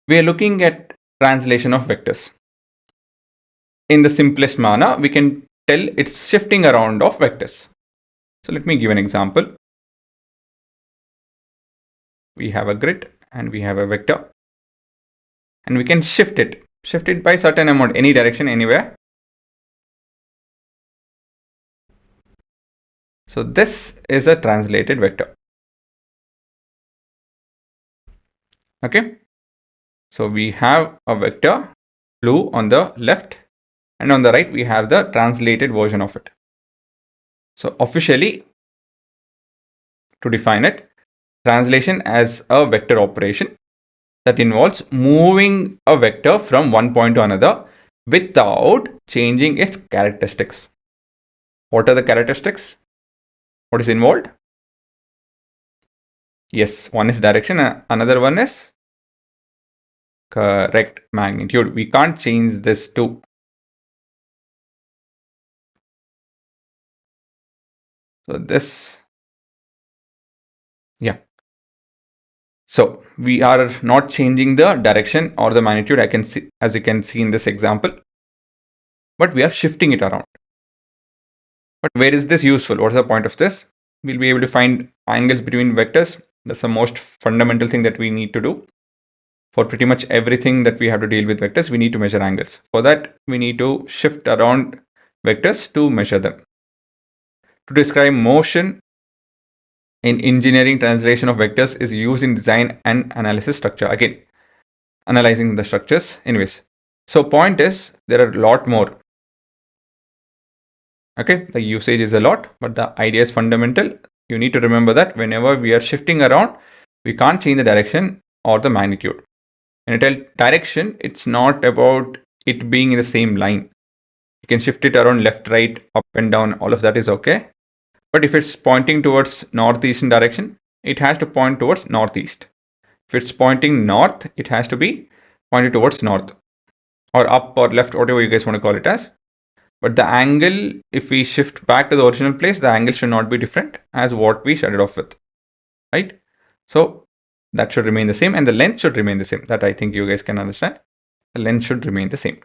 we are looking at translation of vectors. In the simplest manner, we can tell it's shifting around of vectors. So let me give an example. We have a grid and we have a vector, and we can shift it by certain amount, any direction, anywhere. So this is a translated vector. Okay, so we have a vector blue on the left, and on the right we have the translated version of it. So officially, to define it, translation as a vector operation that involves moving a vector from one point to another without changing its characteristics. What are the characteristics? What is involved? Yes, one is direction and another one is correct magnitude. We can't change this too. So this, yeah. So we are not changing the direction or the magnitude, I can see, as you can see in this example, but we are shifting it around. But where is this useful? What's the point of this? We'll be able to find angles between vectors. That's the most fundamental thing that we need to do. For pretty much everything that we have to deal with vectors, we need to measure angles. For that, we need to shift around vectors to measure them. To describe motion in engineering, translation of vectors is used in design and analysis structure. Again, analyzing the structures. Anyways, so point is, there are a lot more. Okay, the usage is a lot, but the idea is fundamental. You need to remember that whenever we are shifting around, we can't change the direction or the magnitude. When I tell direction, it's not about it being in the same line. You can shift it around left, right, up and down, all of that is okay. But if it's pointing towards northeastern direction, it has to point towards northeast. If it's pointing north, it has to be pointed towards north, or up or left, whatever you guys want to call it as. But the angle, if we shift back to the original place, the angle should not be different as what we started off with, right? So that should remain the same, and the length should remain the same. That I think you guys can understand. The length should remain the same.